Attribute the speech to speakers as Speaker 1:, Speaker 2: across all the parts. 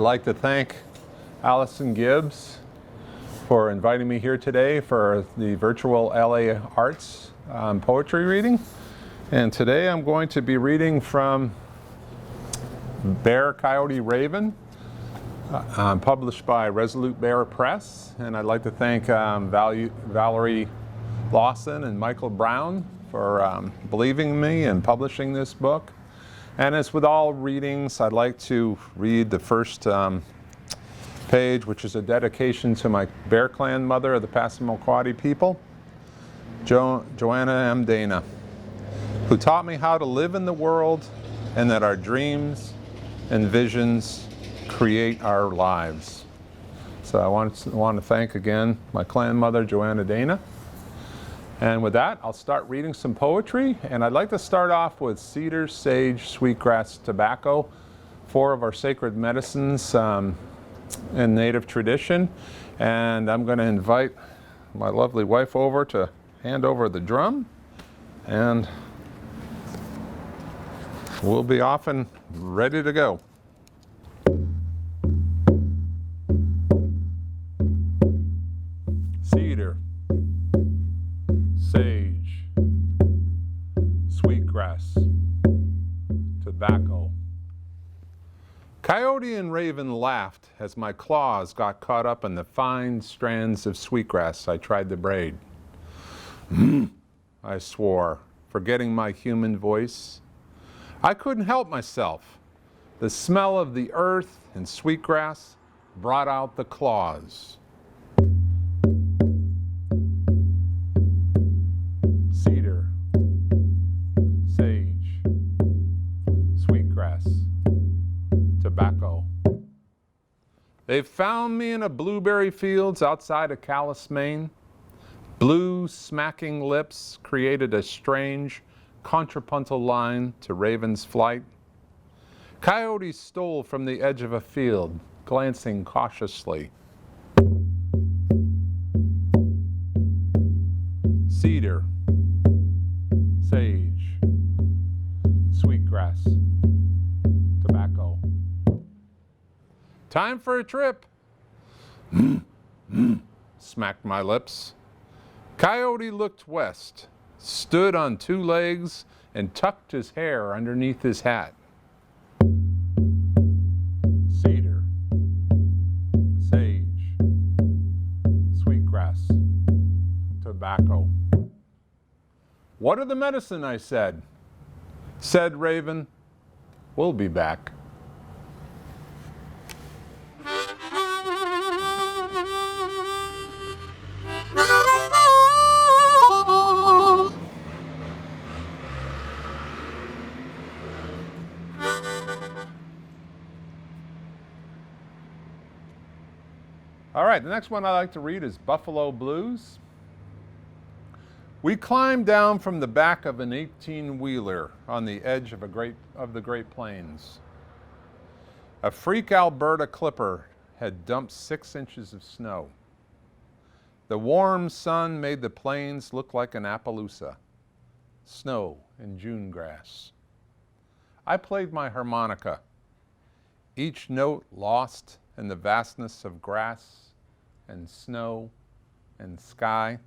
Speaker 1: I'd like to thank Allison Gibbs for inviting me here today for the virtual LA Arts poetry reading. And today I'm going to be reading from Bear, Coyote, Raven, published by Resolute Bear Press. And I'd like to thank Valerie Lawson and Michael Brown for believing in me and publishing this book. And as with all readings, I'd like to read the first page, which is a dedication to my Bear Clan mother of the Passamaquoddy people, Joanna M. Dana, who taught me how to live in the world and that our dreams and visions create our lives. So I want to thank again my clan mother, Joanna Dana. And with that, I'll start reading some poetry. And I'd like to start off with cedar, sage, sweetgrass, tobacco, 4 of our sacred medicines in native tradition. And I'm going to invite my lovely wife over to hand over the drum. And we'll be off and ready to go. Cedar, sage, sweetgrass, tobacco. Coyote and Raven laughed as my claws got caught up in the fine strands of sweetgrass I tried to braid. I swore, forgetting my human voice. I couldn't help myself. The smell of the earth and sweetgrass brought out the claws. Cedar, sage, sweetgrass, tobacco. They found me in a blueberry fields outside of Calais, Maine. Blue smacking lips created a strange contrapuntal line to Raven's flight. Coyote stole from the edge of a field, glancing cautiously. Cedar, sage, sweetgrass, tobacco. Time for a trip. Smacked my lips. Coyote looked west, stood on 2 legs, and tucked his hair underneath his hat. Cedar, sage, sweetgrass, tobacco. What are the medicine, I said. Said Raven, we'll be back. All right, the next one I like to read is Buffalo Blues. We climbed down from the back of an 18-wheeler on the edge of the Great Plains. A freak Alberta clipper had dumped 6 inches of snow. The warm sun made the plains look like an Appaloosa, snow and June grass. I played my harmonica, each note lost in the vastness of grass and snow and sky.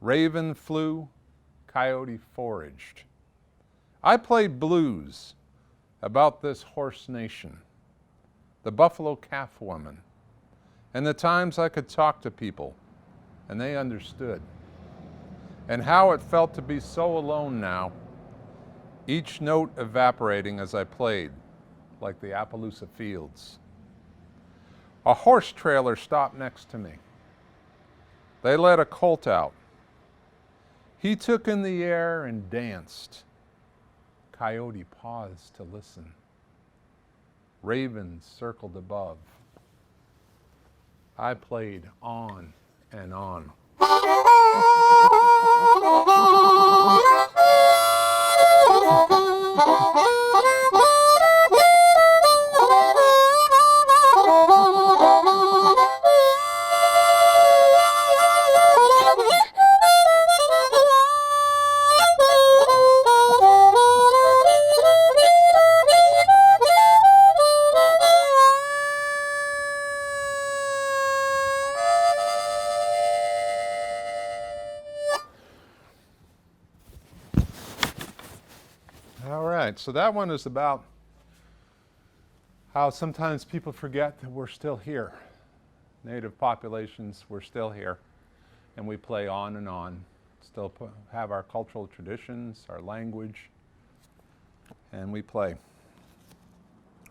Speaker 1: Raven flew, coyote foraged. I played blues about this horse nation, the buffalo calf woman, and the times I could talk to people and they understood, and how it felt to be so alone now, each note evaporating as I played, like the Appaloosa fields. A horse trailer stopped next to me. They let a colt out. He took in the air and danced. Coyote paused to listen. Ravens circled above. I played on and on. right, so that one is about how sometimes people forget that we're still here. Native populations, we're still here, and we play on and on. Still have our cultural traditions, our language, and we play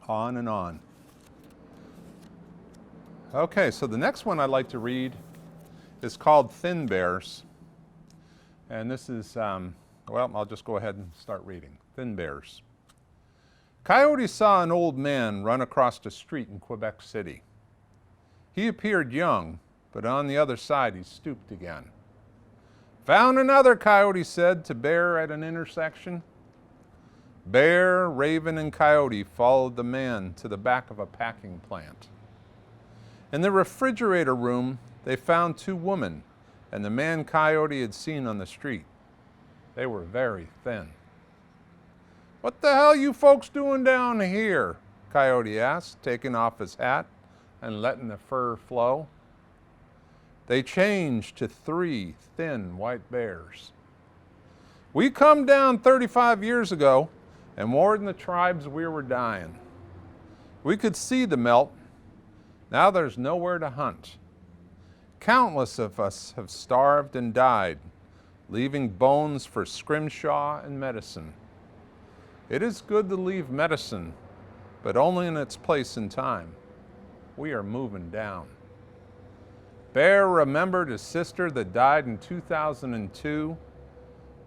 Speaker 1: on and on. Okay, so the next one I'd like to read is called Thin Bears. And this is, well, I'll just go ahead and start reading. Thin Bears. Coyote saw an old man run across the street in Quebec City. He appeared young, but on the other side he stooped again. Found another, Coyote said to Bear at an intersection. Bear, Raven, and Coyote followed the man to the back of a packing plant. In the refrigerator room, they found two women and the man Coyote had seen on the street. They were very thin. What the hell you folks doing down here? Coyote asked, taking off his hat and letting the fur flow. They changed to three thin white bears. We come down 35 years ago and warned the tribes we were dying. We could see the melt. Now there's nowhere to hunt. Countless of us have starved and died, leaving bones for scrimshaw and medicine. It is good to leave medicine, but only in its place and time. We are moving down. Bear remembered his sister that died in 2002.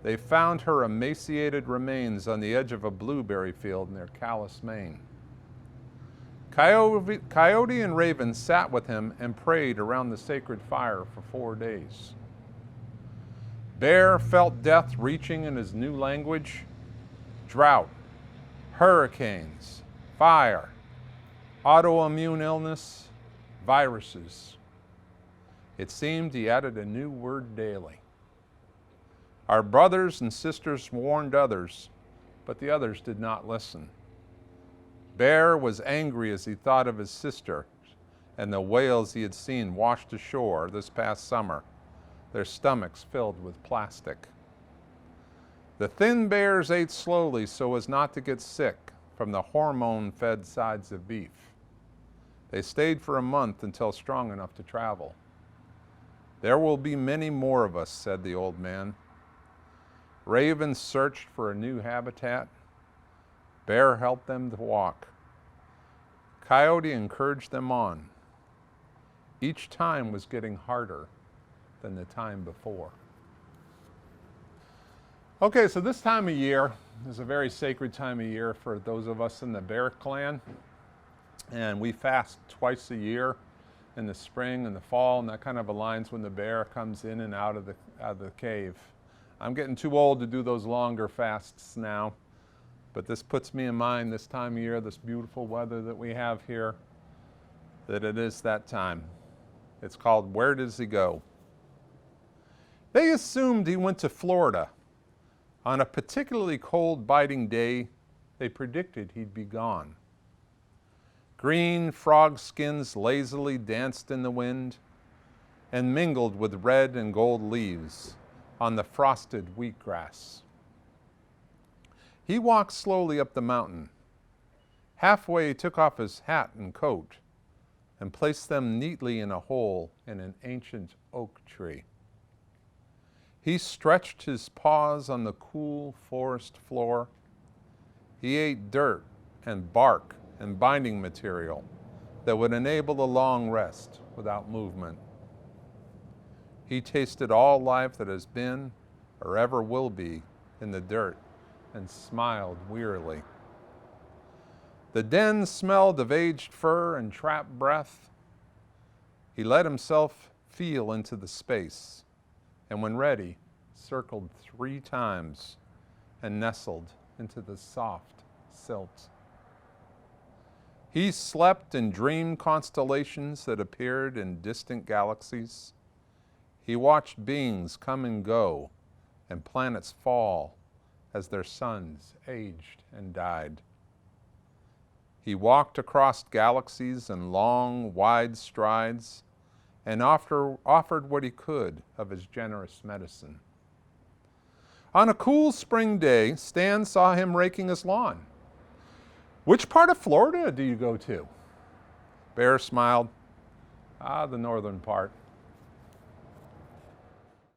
Speaker 1: They found her emaciated remains on the edge of a blueberry field near Calais, Maine. Coyote and Raven sat with him and prayed around the sacred fire for 4 days. Bear felt death reaching in his new language: drought, hurricanes, fire, autoimmune illness, viruses. It seemed he added a new word daily. Our brothers and sisters warned others, but the others did not listen. Bear was angry as he thought of his sister and the whales he had seen washed ashore this past summer, their stomachs filled with plastic. The thin bears ate slowly so as not to get sick from the hormone-fed sides of beef. They stayed for a month until strong enough to travel. There will be many more of us, said the old man. Raven searched for a new habitat. Bear helped them to walk. Coyote encouraged them on. Each time was getting harder than the time before. Okay, so this time of year is a very sacred time of year for those of us in the Bear clan. And we fast twice a year in the spring and the fall, and that kind of aligns when the bear comes in and out of the cave. I'm getting too old to do those longer fasts now. But this puts me in mind this time of year, this beautiful weather that we have here, that it is that time. It's called Where Does He Go? They assumed he went to Florida. On a particularly cold, biting day, they predicted he'd be gone. Green frog skins lazily danced in the wind and mingled with red and gold leaves on the frosted wheatgrass. He walked slowly up the mountain. Halfway he took off his hat and coat and placed them neatly in a hole in an ancient oak tree. He stretched his paws on the cool forest floor. He ate dirt and bark and binding material that would enable a long rest without movement. He tasted all life that has been or ever will be in the dirt and smiled wearily. The den smelled of aged fur and trapped breath. He let himself feel into the space, and when ready, circled 3 times and nestled into the soft silt. He slept and dreamed constellations that appeared in distant galaxies. He watched beings come and go and planets fall as their suns aged and died. He walked across galaxies in long, wide strides and offered what he could of his generous medicine. On a cool spring day, Stan saw him raking his lawn. "Which part of Florida do you go to?" Bear smiled. "The northern part."